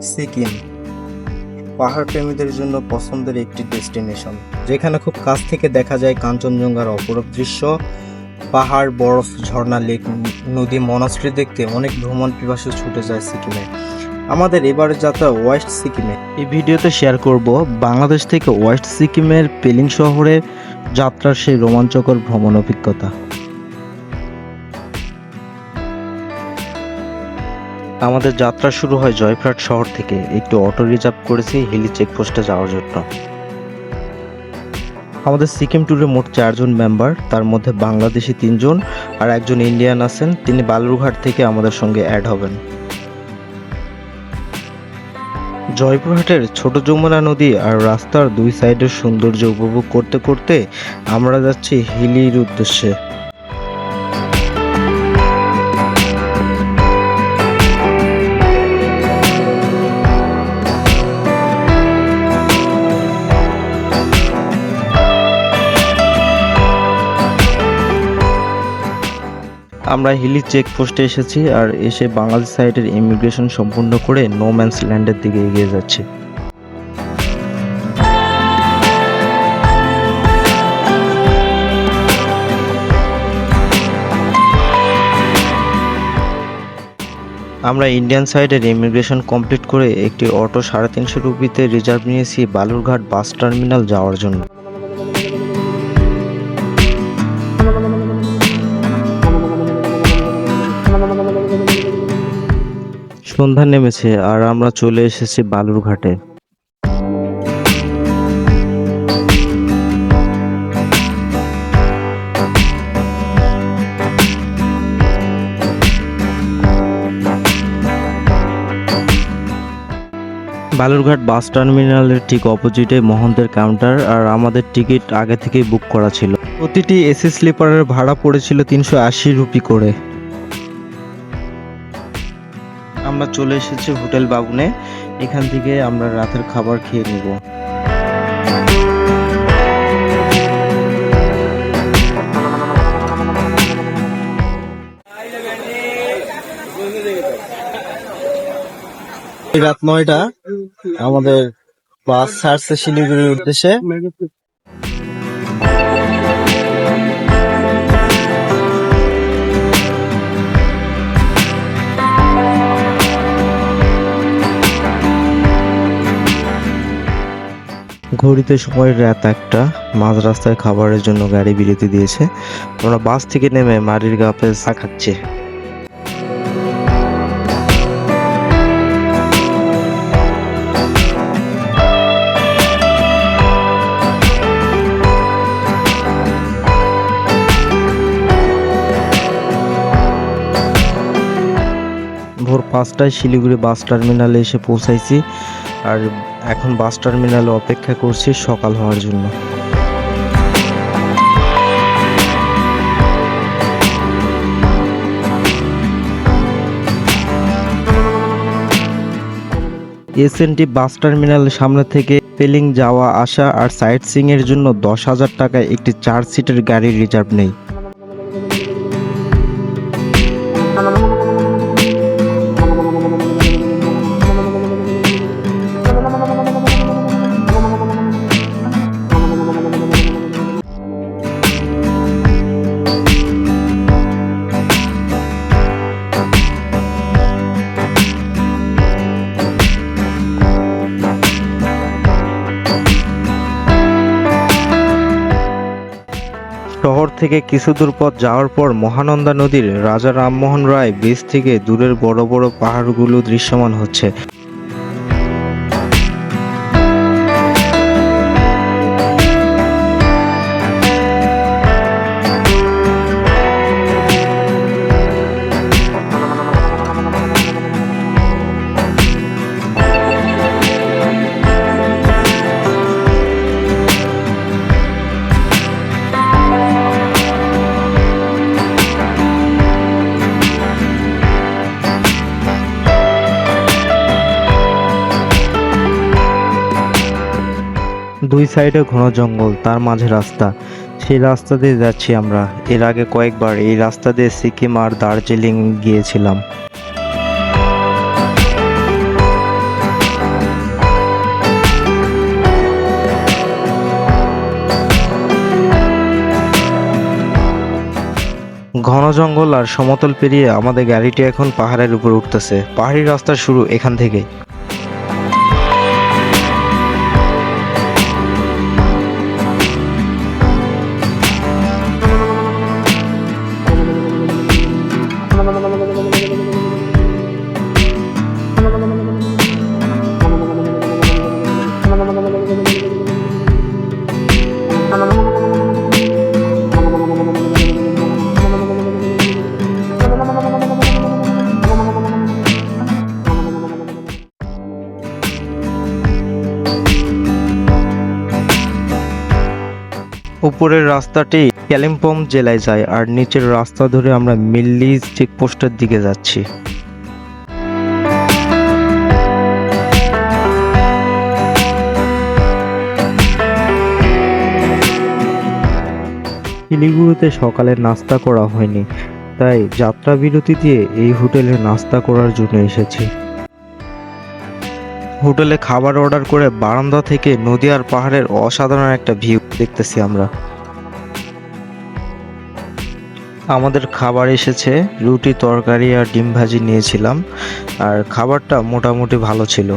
সিকিম পাহাড় প্রেমীদের জন্য পছন্দের একটি ডেস্টিনেশন, যেখানে খুব কাছ থেকে দেখা যায় কাঞ্চনজঙ্ঘার অপরূপ দৃশ্য। পাহাড়, বরফ, ঝর্ণা, লেক, নদী, মনাস্ট্রি দেখতে অনেক ভ্রমণ পিপাসু ছুটে যায় সিকিমে। আমাদের এবারের যাত্রা ওয়েস্ট সিকিমে। এই ভিডিওতে শেয়ার করব বাংলাদেশ থেকে ওয়েস্ট সিকিমের পেলিং শহরে যাত্রার সেই রোমাঞ্চকর ভ্রমণ অভিজ্ঞতা। আমাদের যাত্রা শুরু হয় জয়পুরহাট শহর থেকে। একটি অটো রিজার্ভ করেছি হিলি চেকপোস্টে যাওয়ার জন্য। আমাদের সিকিম ট্যুরে মোট 4 জন মেম্বার, তার মধ্যে বাংলাদেশি 3 জন আর একজন ইন্ডিয়ান আছেন। তিনি বালুরঘাট থেকে আমাদের সঙ্গে অ্যাড হবেন। জয়পুরহাটের ছোট যমুনা নদী আর রাস্তার 2 সাইডের সৌন্দর্য উপভোগ করতে করতে আমরা যাচ্ছি হিলির উদ্দেশ্যে। আমরা হিলি চেকপোস্টে এসেছি আর এসে বাংলাদেশ সাইডের ইমিগ্রেশন সম্পূর্ণ করে নো ম্যানস ল্যান্ডের দিকে এগিয়ে যাচ্ছি। আমরা ইন্ডিয়ান সাইডের ইমিগ্রেশন কমপ্লিট করে একটি অটো 350 রুপিতে রিজার্ভ নিয়েছি বালুরঘাট বাস টার্মিনাল যাওয়ার জন্য। সন্ধ্যা নেমেছে আর আমরা চলে এসেছি বালুরঘাটে। বালুরঘাট বাস টার্মিনালের ঠিক অপোজিটে মহন্তের কাউন্টার, আর আমাদের টিকিট আগে থেকেই বুক করা ছিল। প্রতিটি এসি স্লিপারের ভাড়া পড়েছিল 380 রুপি করে। আমরা চলে এসেছি হোটেল বাবুনে। এখান থেকে আমরা রাতের খাবার খেয়ে নিব। রাত 9টা আমাদের বাস ছাড়ছে শিলিগুড়ির উদ্দেশ্যে। ঘড়িতে সময় রাত 1টা। মাঝ রাস্তায় খাবারের জন্য গাড়ি বিরতি দিয়েছে। আমরা বাস থেকে নেমে মারির গাপে চা খাচ্ছি। ভোর 5টায় শিলিগুড়ি বাস টার্মিনালে এসে পৌঁছাইছি আর এখন বাস টার্মিনালে অপেক্ষা করছি সকাল হওয়ার জন্য। এসএনটি বাস টার্মিনালের সামনে থেকে পেলিং যাওয়া আসা আর সাইট সিইং এর জন্য 10,000 টাকায় একটি 4 সিটের গাড়ি রিজার্ভ নেই। শহর থেকে কিছু দূর পথ যাওয়ার পর মহানন্দা নদীর রাজা রামমোহন রায় ব্রিজ থেকে দূরের বড় বড় পাহাড়গুলো দৃশ্যমান হচ্ছে। দুই সাইডে ঘন জঙ্গল, তার মাঝে রাস্তা। সেই রাস্তা দিয়ে যাচ্ছি আমরা। এর আগে কয়েকবার এই রাস্তা দিয়ে সিকিম আর দার্জিলিং গিয়েছিলাম। জঙ্গল আর সমতল পেরিয়ে আমাদের গাড়িটি এখন পাহাড়ের উপর উঠতেছে। পাহাড়ি রাস্তার শুরু এখান থেকে। উপরের রাস্তাটি কালিম্পং জেলায় যায় আর নিচের রাস্তা ধরে আমরা মিল্লি চেকপোস্টের দিকে যাচ্ছি। শিলিগুড়িতে সকালে নাস্তা করা হয়নি, তাই যাত্রা বিরতি দিয়ে এই হোটেলে নাস্তা করার জন্য এসেছি। হোটেলে খাবার অর্ডার করে বারান্দা থেকে নদী আর পাহাড়ের অসাধারণ একটা ভিউ দেখতেছি আমরা। আমাদের খাবার এসেছে, রুটি তরকারি আর ডিম ভাজি নিয়েছিলাম, আর খাবারটা মোটামুটি ভালো ছিল।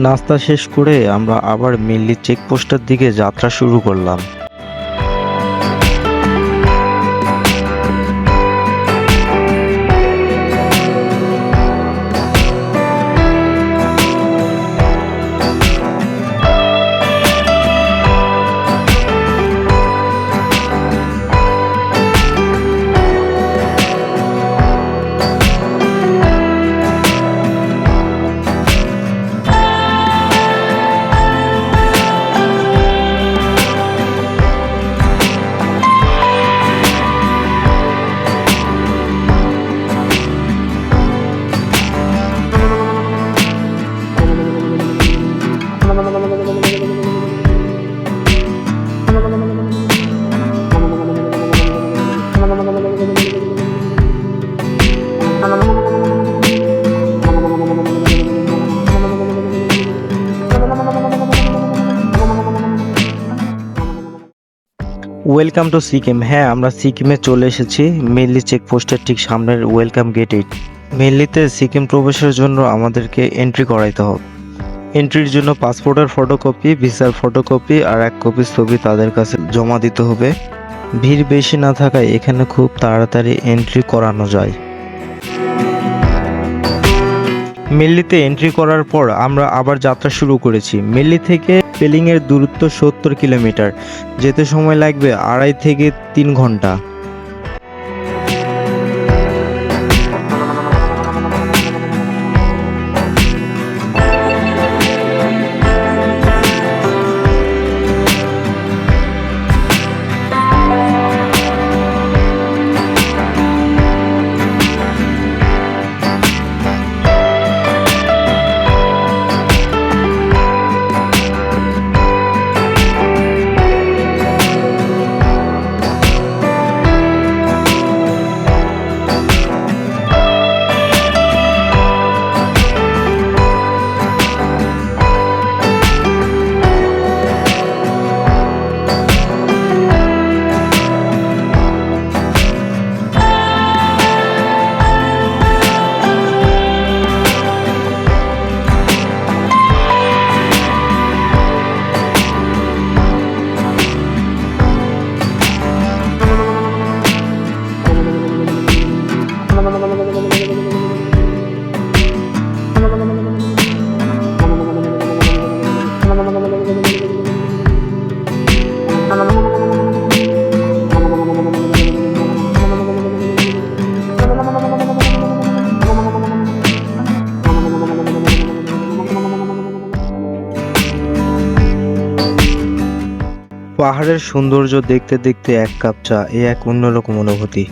নাস্তা শেষ করে আমরা আবার মিল্লি চেকপোস্টের দিকে যাত্রা শুরু করলাম। Welcome to Sikkim. হ্যাঁ, আমরা সিকিমে চলে এসেছি, মিল্লি চেকপোস্টের ঠিক সামনের ওয়েলকাম গেট 8। মিল্লিতে সিকিম প্রবেশের জন্য আমাদেরকে এন্ট্রি করাইতে হবে। এন্ট্রির জন্য পাসপোর্টের ফটোকপি, ভিসার ফটোকপি আর 1 কপি ছবি তাদের কাছে জমা দিতে হবে। ভিড় বেশি না থাকায় এখানে খুব তাড়াতাড়ি এন্ট্রি করানো যায়। মিল্লিতে এন্ট্রি করার পর আমরা আবার যাত্রা শুরু করেছি। মিল্লি থেকে পেলিংয়ের দূরত্ব 70 কিলোমিটার, যেতে সময় লাগবে 2.5 থেকে 3 ঘন্টা। পাহাড়ের সৌন্দর্য দেখতে দেখতে 1 কাপ চা, এক অন্যরকম অনুভূতি।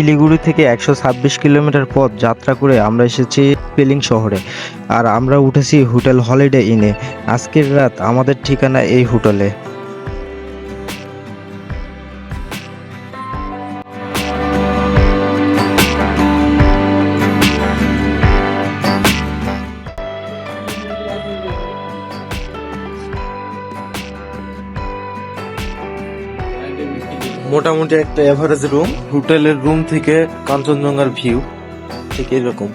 শিলিগুড়ি থেকে 126 কিলোমিটার পথ যাত্রা করে আমরা এসেছি পেলিং শহরে। আর আমরা উঠেছি হোটেল হলিডে ইনে। আজকের রাত আমাদের ঠিকানা এই হোটেলে। মোটামুটি একটা এভারেজ রুম, হোটেলের রুম থেকে কাঞ্চনজঙ্ঘার ভিউ ঠিক এরকম।